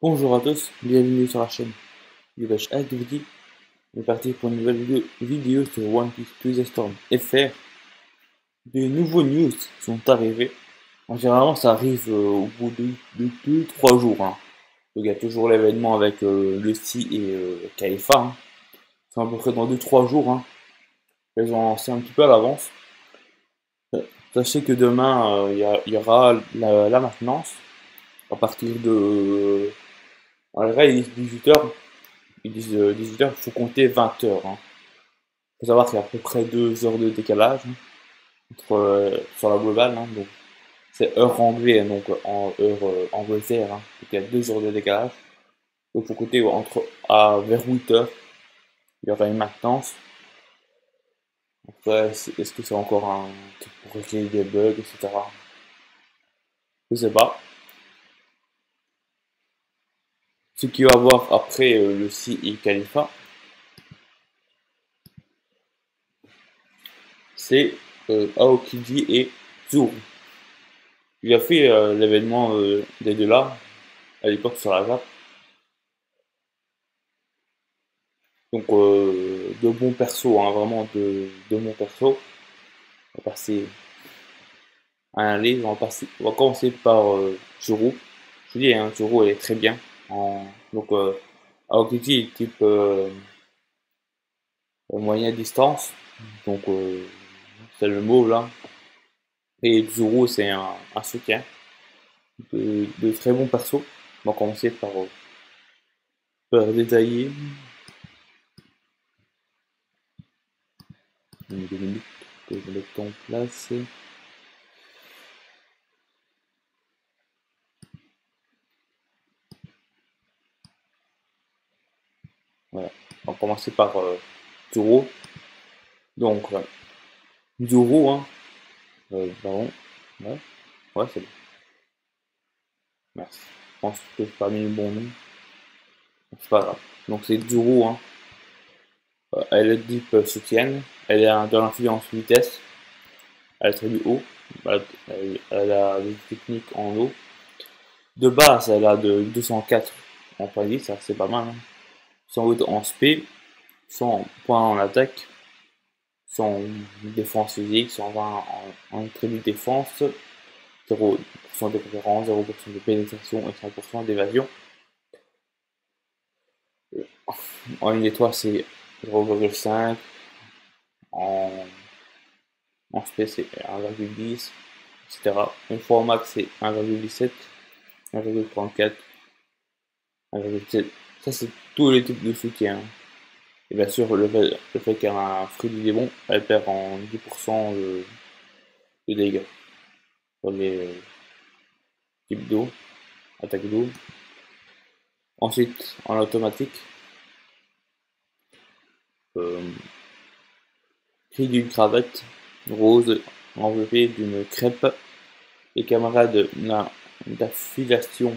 Bonjour à tous, bienvenue sur la chaîne Yogesh Activity. On est parti pour une nouvelle vidéo sur One Piece To The Storm FR. De nouveaux news sont arrivés. Généralement, ça arrive au bout de 2-3 jours. Donc, il y a toujours l'événement avec Lucy et Kaifa. C'est à peu près dans 2-3 jours. Ils ont lancé un petit peu à l'avance. Sachez que demain, il y aura la maintenance à partir de. En vrai, il est 18h. Ils disent 18h, il faut compter 20h. Il faut savoir qu'il y a à peu près 2 heures de décalage entre, sur la globale. Donc c'est heure anglaise, donc en heure Angleterre. Donc il y a 2 heures de décalage. Donc il faut compter vers 8h, il y aura une maintenance. Après, est-ce que c'est encore un truc pour régler des bugs, etc. Je sais pas. Ce qu'il va y avoir après le C et Khalifa, c'est Aokiji et Zuru. Il a fait l'événement des deux là, à l'époque sur la Jap. Donc de bons persos, vraiment de bons persos. On va passer à un livre, on va commencer par Zuru. Je vous dis, Zuru elle est très bien. Donc Aokiji est type moyen distance. Donc c'est le mot là. Et Zuru c'est un soutien de très bons persos. On va commencer par détailler. 2 minutes que je mette en place. Voilà. On va commencer par Zuru. Donc, Zuru, pardon. Ouais, ouais c'est bon. Merci. Je pense que j'ai pas mis le bon nom. C'est pas grave. Donc, c'est Zuru. Elle est deep soutienne. Elle est dans l'influence vitesse. Elle est très du haut. Elle a des techniques en haut. De base, elle a de 204 en point ça c'est pas mal. 108 en SP, 100 points en attaque, 100 défense physique, 120 en crédit défense, 0% de préférence, 0% de pénétration et 5% d'évasion. En une étoile, c'est 0,5. En, en SP, c'est 1,10, etc. Une fois au max, c'est 1,17, 1,34, 1,7. Ça, c'est tous les types de soutien. Et bien sûr, le fait qu'elle a un fruit du démon, elle perd en 10% de dégâts sur les types d'eau, attaque d'eau. Ensuite, en automatique, cri d'une cravate rose enveloppée d'une crêpe. Les camarades d'affiliation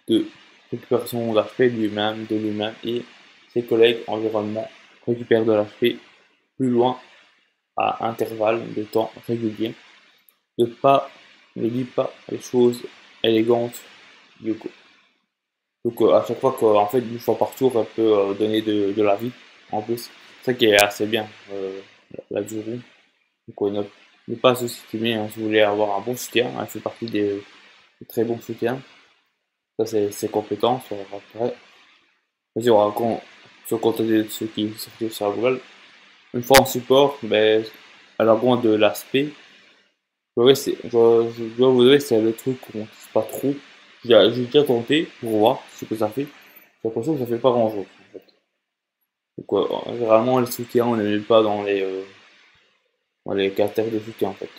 de récupération d'HP de lui-même et ses collègues environnement récupèrent de l'HP plus loin à intervalles de temps réguliers. Ne dis pas les choses élégantes du coup. Donc à chaque fois qu'en fait une fois par tour elle peut donner de la vie en plus. C'est ça qui est assez bien la Zuru. Donc ne pas sous-estimer si vous voulez avoir un bon soutien. Elle fait partie des très bons soutiens. Ça c'est ses compétences. Après, vas-y on raconte sur compte de ceux qui sortent sur la Google. Une fois en support, ben, elle a moins de l'aspect. Ouais, je dois vous dire, c'est le truc qu'on touche pas trop. J'ai déjà tenté pour voir ce que ça fait. J'ai l'impression que ça fait pas grand chose en fait. Donc, généralement, les soutiens, on les met pas dans les caractères de soutien en fait.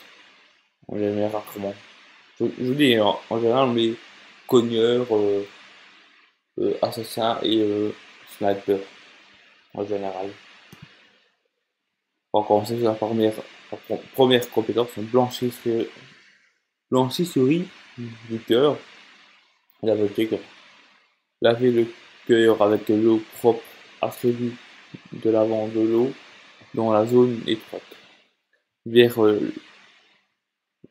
On les met rarement. Je vous dis, en général, on met cogneur, assassin et sniper en général. On va commencer sur première compétence, blanchisserie du cœur. La tigre. Laver le cœur avec de l'eau propre attribue de l'avant de l'eau dans la zone étroite. Vers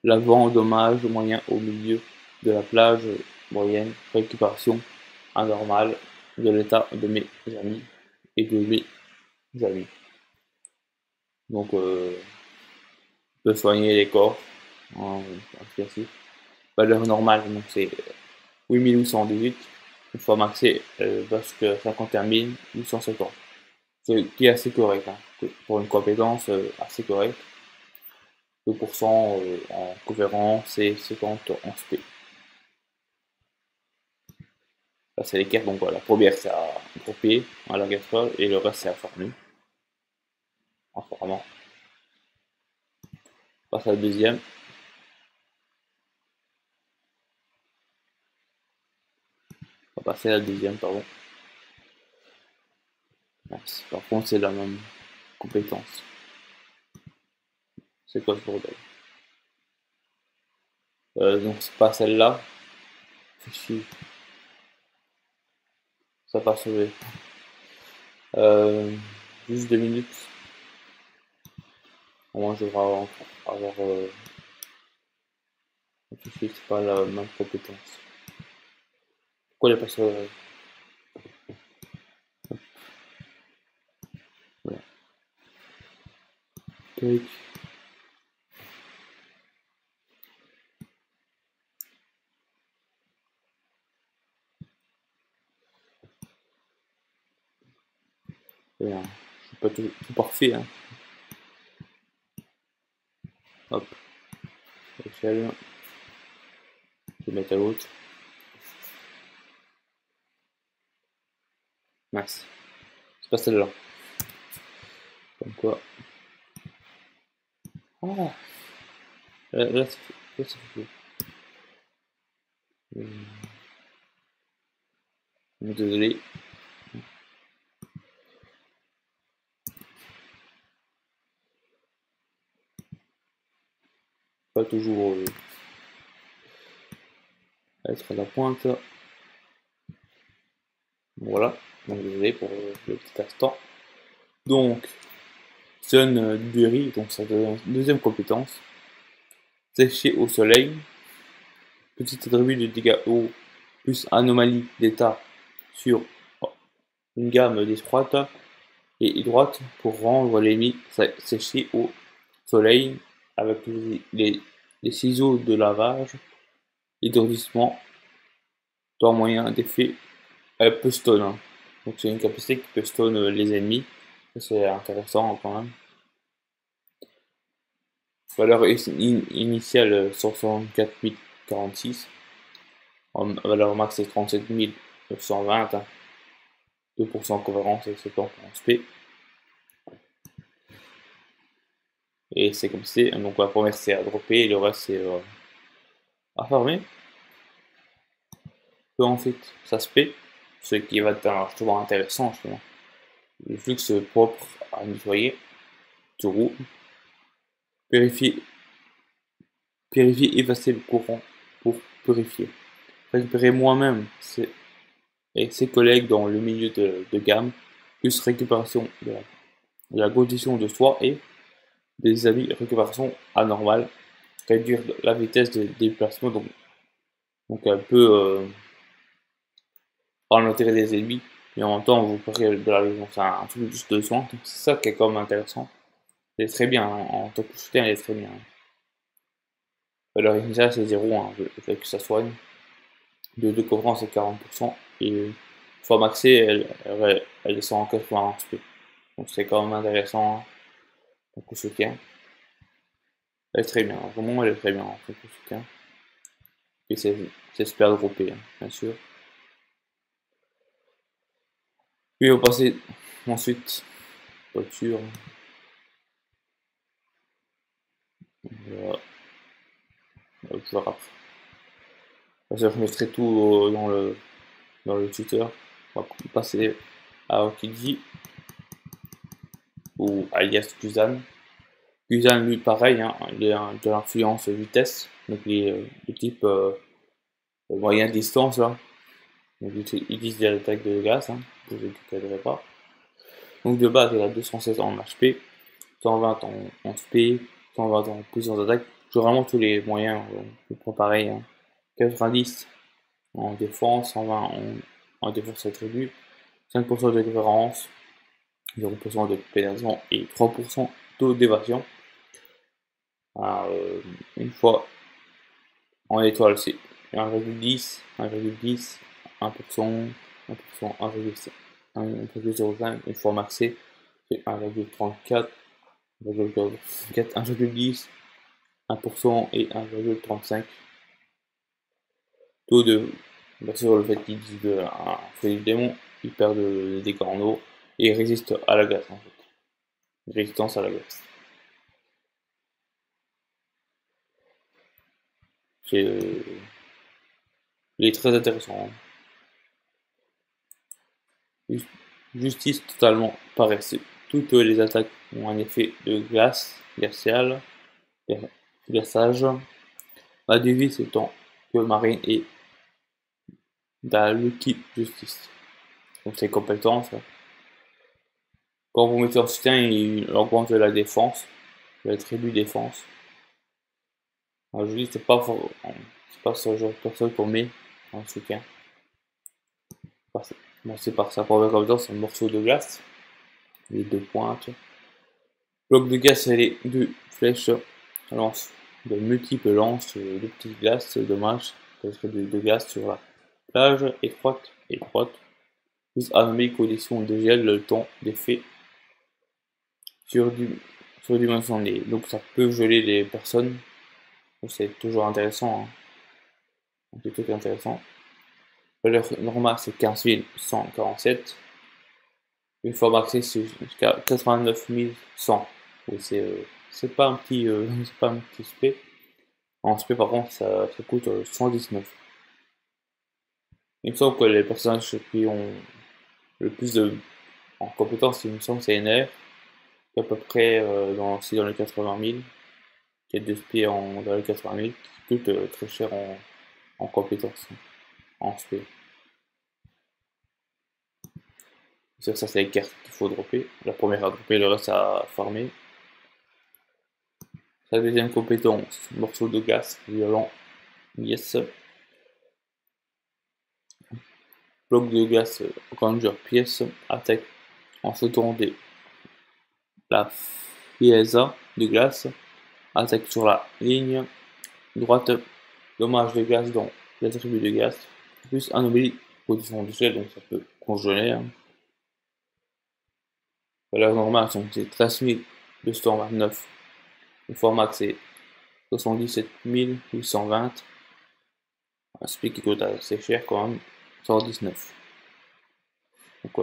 l'avant dommage moyen au milieu de la plage moyenne. Récupération anormal de l'état de mes amis et de mes amis. Donc, peut soigner les corps en classique. Valeur normale, donc c'est 8818. Une fois maxé, va jusqu'à 51 850. Ce qui est assez correct, hein, pour une compétence assez correcte. 2% en conférence et 50 en SP. Là, c'est les cartes, donc voilà. La première, c'est à dropper, à la gasole, et le reste, c'est à farmer. Apparemment. On passe à la deuxième. On va passer à la deuxième, pardon. Merci. Par contre, c'est la même compétence. C'est quoi ce bordel? Donc, c'est pas celle-là. C'est chier. Ça pas sauvé. Juste 2 minutes. Au moins, je devrais avoir c'est pas la même compétence. Pourquoi elle est pas sauvée? Voilà. Tac. Voilà. Je suis pas tout parfait, hein. Hop. Échelle. Je vais mettre à l'autre. Nice. C'est pas celle-là. Comme quoi. Oh. Là, c'est fait. Là, c'est fait. Désolé. Pas toujours être à la pointe. Voilà. Donc désolé pour le petit instant. Donc, Sun du riz, donc ça devient deuxième compétence. Sécher au soleil. Petite attribut de dégâts eau plus anomalie d'état sur une gamme d'étroite et droite pour rendre l'ennemi séché au soleil avec les ciseaux de lavage et d'étourdissement dans moyen d'effet peut stun. Hein. Donc c'est une capacité qui peut stun les ennemis. C'est intéressant quand même. Valeur initiale 164 046. Valeur max c'est 37 920. Hein. 2% cohérence et 70 en SP. Et c'est comme c'est. Donc la première c'est à dropper et le reste c'est à farmer. Puis ensuite ça se paie. Ce qui va être justement intéressant justement. Le flux propre à nettoyer. Trou. Purifier, effacer le courant pour purifier. Récupérer moi-même et ses collègues dans le milieu de gamme, plus récupération de la condition de soi et des amis récupération anormale, réduire la vitesse de déplacement, donc un peu ralentir les ennemis, mais en même temps vous prenez de la donc c'est un truc juste de soin, c'est ça qui est quand même intéressant. Elle est très bien, hein. En tant que soutien elle est très bien. Alors initiale c'est 0, hein, le fait que ça soigne. De cohérence c'est 40%, et une fois maxée, elle descend en 80 SP. Donc c'est quand même intéressant, hein, donc le soutien. Elle est très bien, vraiment elle est très bien en fait le soutien. Et c'est super droppé, hein, bien sûr. Puis on va passer ensuite voiture. Voilà. Je après. Je mettrai tout dans le tuteur. On va passer à Okiji ou alias Kuzan. Kuzan lui pareil, hein, il a de l'influence vitesse, donc il est de type moyen distance là. Donc il utilise des attaques de gaz, hein, je ne cadrerai pas. Donc de base il a 216 en HP, 120 en SP, 120 en puissance d'attaque. J'ai vraiment tous les moyens, je prends pareil, hein. 90 en défense, 120 en défense attribue, 5% de référence, 0% de pénalisation et 3% taux d'évasion. Une fois en étoile, c'est 1,10, 1,10, 1%, 1%, 1,5, 1,05. Une fois maxé, c'est 1,34, 1,10, 1% et 1,35. Taux de, bien sûr, le fait qu'il dit un fait du démon, il perd des dégâts en eau et il résiste à la glace en fait. Résistance à la glace. Il est très intéressant. Justice totalement paresseuse. Toutes les attaques ont un effet de glace, glacial, glaçage. La devise étant que Marine est Lucky Justice. Donc ses compétences. Quand vous mettez en soutien, il augmente la défense, l'attribut défense. Alors je dis c'est pas ce genre de personne qu'on met en soutien. C'est par sa première compétence, un morceau de glace, les 2 pointes. Bloc de glace et les 2 flèches lance de multiples lances de petites glaces, dommage, de glace sur la plage étroite, plus anomalie condition de gel, le temps d'effet surdimensionné. Donc ça peut geler les personnes, c'est toujours intéressant, hein. C'est tout intéressant. Valeur normale c'est 15 147. Une fois maxé c'est jusqu'à 89 100. Oui, c'est pas un petit c'est pas un petit spé. En spé par contre ça coûte 119. Il me semble que les personnages qui ont le plus en compétences, il me semble c'est NR, à peu près aussi dans les 80 000. Il y a 2 spé dans les 80 000 qui coûtent très cher en compétences, en spé. Ça c'est les cartes qu'il faut dropper. La première à dropper, le reste à farmer. Sa deuxième compétence, morceau de glace, violent, yes. Bloc de glace, ranger, pièce, attaque en sautant la fiesa de glace, attaque sur la ligne droite, dommage de glace dans l'attribut de glace, plus anomalie, position de gel, donc ça peut congeler. Hein. Valeur normale, c'est 13 229. Le format c'est 77 820. Un split qui coûte assez cher quand même, 119. Donc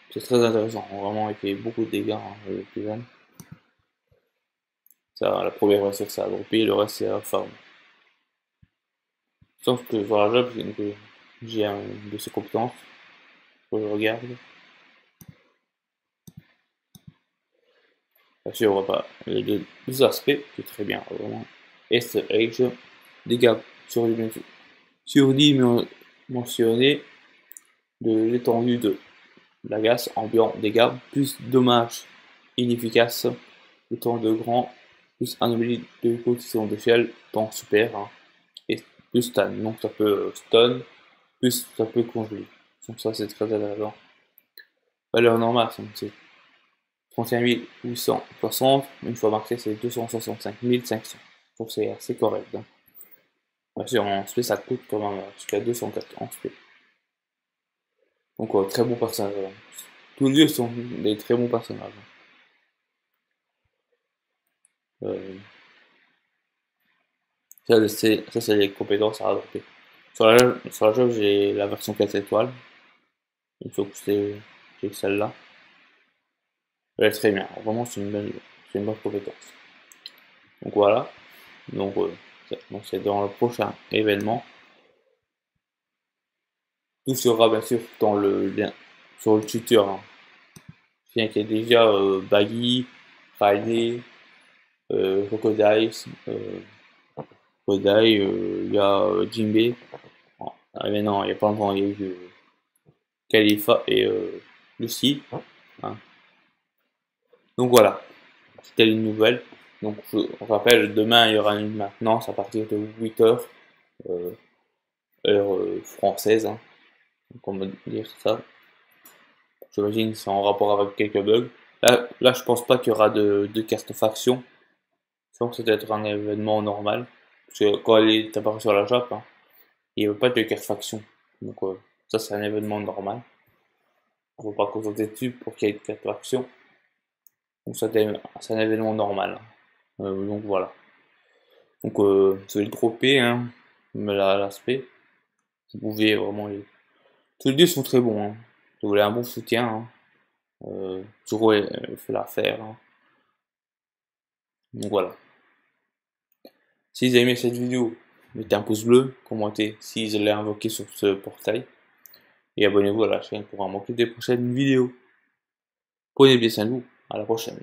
c'est très intéressant, vraiment il fait beaucoup de dégâts hein, le Pisan. Ça, la première version ça a droppé, le reste c'est à farm. Sauf que sur la job j'ai un de ses compétences, que je regarde. Bien sûr, on va pas les deux aspects, c'est très bien, vraiment. S-Age, dégâts surdimensionnés de l'étendue de la glace, ambiant, dégâts, plus dommages inefficaces, le temps de grand, plus anomalie de position d'échelle, temps super, hein, et plus stun. Donc ça peut stun, plus ça peut congeler. Donc ça c'est très intéressant. Valeur normale, c'est 31 860, une fois marqué c'est 265 500. Donc c'est assez correct. Hein. Bien sûr, en SP ça coûte quand même jusqu'à 204 en SP. Donc très bon personnage. Tous les deux sont des très bons personnages. Ça c'est les compétences à adopter. Sur la job, j'ai la version 4 étoiles. Il faut que j'ai celle-là. Elle est très bien. Vraiment, c'est une bonne compétence. Donc voilà. Donc c'est dans le prochain événement. Tout sera bien sûr dans le lien sur le tuteur. Hein. Bien qu'il y ait déjà Baggy, Friday, Crocodile, il y a Jimbe. Ah, mais non, il n'y a pas longtemps, il y a eu Khalifa et Lucie. Hein. Donc voilà, c'était une nouvelle. Donc je rappelle, demain il y aura une maintenance à partir de 8h, heure française. Hein. Donc on va dire ça. J'imagine que c'est en rapport avec quelques bugs. Là je pense pas qu'il y aura de carte faction. Je pense que c'est peut-être un événement normal. Parce que quand elle est apparue sur la shop, hein, il n'y avait pas de carte faction. Donc ça c'est un événement normal. On ne va pas compter dessus pour qu'il y ait une carte faction. Donc c'est un événement normal. Donc voilà. Donc vous allez le dropper, hein, mais l'aspect. Vous pouvez vraiment les... Tous les deux sont très bons. Hein. Si vous voulez un bon soutien, hein. Zoro fait l'affaire. Hein. Donc voilà. Si vous avez aimé cette vidéo, mettez un pouce bleu, commentez si vous l'avez invoqué sur ce portail. Et abonnez-vous à la chaîne pour en manquer des prochaines vidéos. Prenez bien soin de vous. À la prochaine.